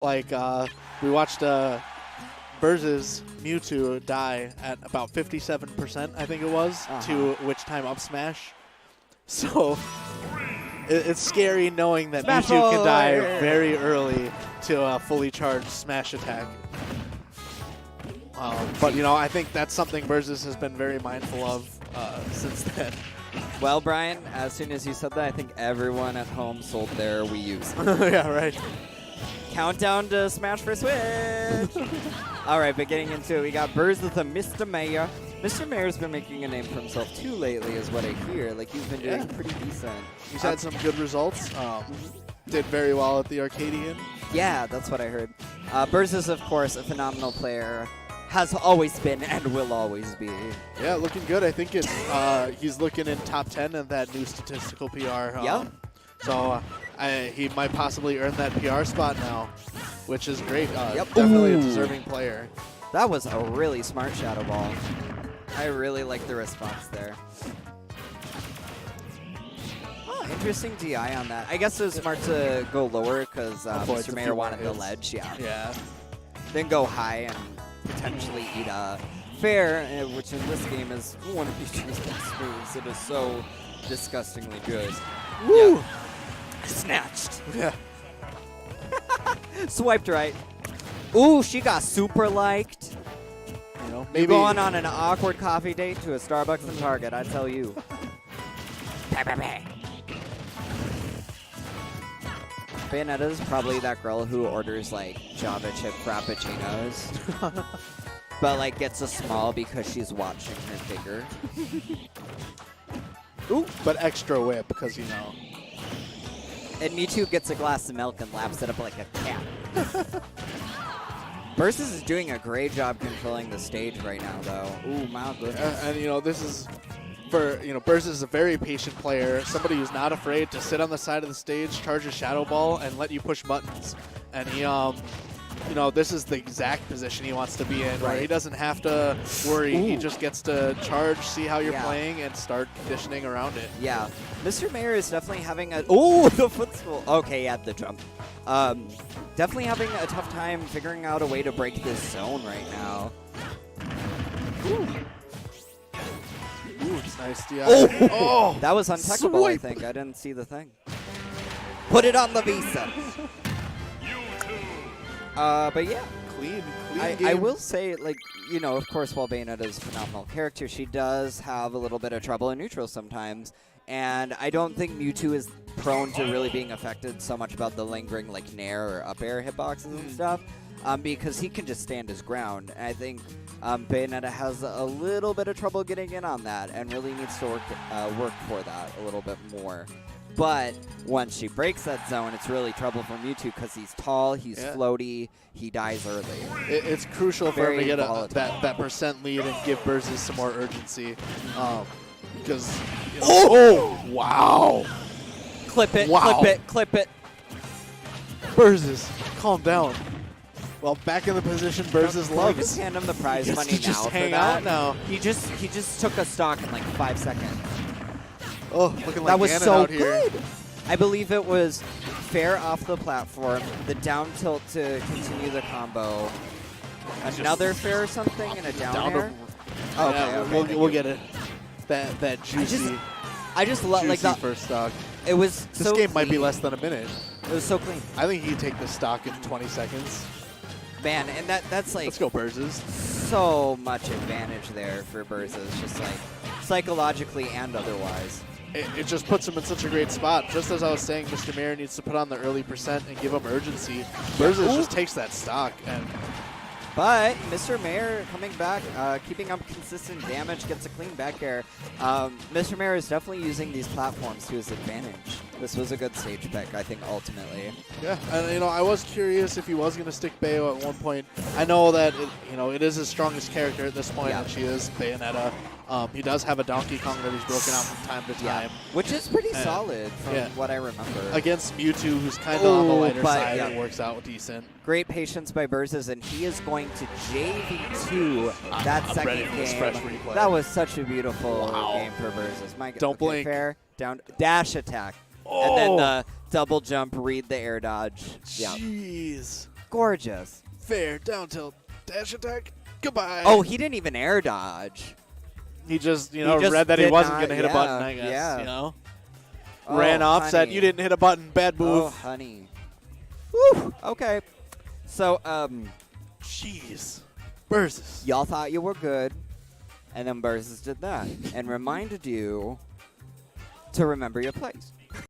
Like, we watched Birzes Mewtwo die at about 57%, I think it was, to Which Time Up Smash. So it's scary knowing that Smash Mewtwo can die Boy! very early to a fully charged Smash attack. But, you know, I think that's something Birzes has been very mindful of since then. Well, Brian, as soon as you said that, I think everyone at home sold their Wii U's. Yeah, right. Countdown to Smash for Switch. All right, but getting into it, we got Birzes and Mr. Mayor. Mr. Mayor's been making a name for himself too lately, is what I hear. Like, he's been doing pretty decent. He's had some good results. Did very well at the Arcadian. Yeah, that's what I heard. Birzes, of course, a phenomenal player. Has always been and will always be. Yeah, looking good. I think it's he's looking in top 10 of that new statistical PR. Yep. So he might possibly earn that PR spot now, which is great. Definitely a deserving player. That was a really smart Shadow Ball. I really like the response there. Oh, interesting DI on that. I guess it was smart to go lower because Mr. Mayor wanted the ledge. Yeah. Then go high and potentially eat a fair, which in this game is one of these best moves. It is so disgustingly good. Woo! Yep. Snatched. Yeah. Swiped right. Ooh, she got super liked. You know, Maybe maybe going on an awkward coffee date to a Starbucks and Target, I tell you. Bayonetta's probably that girl who orders like Java chip frappuccinos, but like gets a small because she's watching her bigger. Ooh, but extra whip because, you know. And Mewtwo gets a glass of milk and laps it up like a cat. Birzes is doing a great job controlling the stage right now, though. Ooh, my goodness. And you know, this is for, you know, Birzes is a very patient player, somebody who's not afraid to sit on the side of the stage, charge a Shadow Ball, and let you push buttons. And he, you know, this is the exact position he wants to be in, where he doesn't have to worry. He just gets to charge, see how you're playing, and start conditioning around it. Yeah. Mr. Mayor is definitely having a... Oh, the footstool. Okay, yeah, the jump. Definitely having a tough time figuring out a way to break this zone right now. Ooh, it's nice DI. Oh! That was untechable, I think. I didn't see the thing. Put it on the Visa. But yeah. Clean I game. will say, like, you know, of course, while Bayonetta is a phenomenal character, she does have a little bit of trouble in neutral sometimes. And I don't think Mewtwo is prone to really being affected so much about the lingering, like, nair or up air hitboxes and stuff, because he can just stand his ground. And I think Bayonetta has a little bit of trouble getting in on that and really needs to work for that a little bit more. But once she breaks that zone, it's really trouble for Mewtwo because he's tall, he's floaty, he dies early. It's crucial for him to get that percent lead and give Birzes some more urgency. Because, you know, wow. Clip it, Wow. clip it, clip it. Birzes, calm down. Well, back in the position Birzes Can we loves. just hand him the prize He gets money to just now hang for that? out now. He just took a stock in like 5 seconds. Oh, looking like That was Ganon so out here. good. I believe it was fair off the platform, the down tilt to continue the combo, another fair or something, and a down air. Oh, Okay, yeah, okay, we'll get it. That juicy, I just love like that. first stock. It was This so game might be clean. less than a minute. It was so clean, I think he could take the stock in 20 seconds. man, and that's like Let's go, Birzes. so much advantage there for Birzes, just like psychologically and otherwise. It just puts him in such a great spot. Just as I was saying, Mr. Mayor needs to put on the early percent and give him urgency. Birzes just takes that stock. But Mr. Mayor coming back, keeping up consistent damage, gets a clean back air. Mr. Mayor is definitely using these platforms to his advantage. This was a good stage pick, I think, ultimately. Yeah, and you know, I was curious if he was going to stick Bayo at one point. I know that it is his strongest character at this point, and she is Bayonetta. He does have a Donkey Kong that he's broken out from time to time. Which is pretty solid from what I remember. Against Mewtwo, who's kind of on the lighter side, it works out decent. Great patience by Birzes, and he is going to JV2 that second game. That was such a beautiful game for Birzes. My God. Don't blink. Fair, down, dash attack. And then the double jump, read the air dodge. Jeez. Gorgeous. Fair, down tilt, dash attack, goodbye. Oh, he didn't even air dodge. He just, He just read that he did wasn't not- going to hit a yeah, button, I guess, yeah. Oh, Ran off, said, honey. you didn't hit a button, bad move. Oh, honey. Woo. Okay. So, Jeez. Birzes. y'all thought you were good, and then Birzes did that and reminded you to remember your place.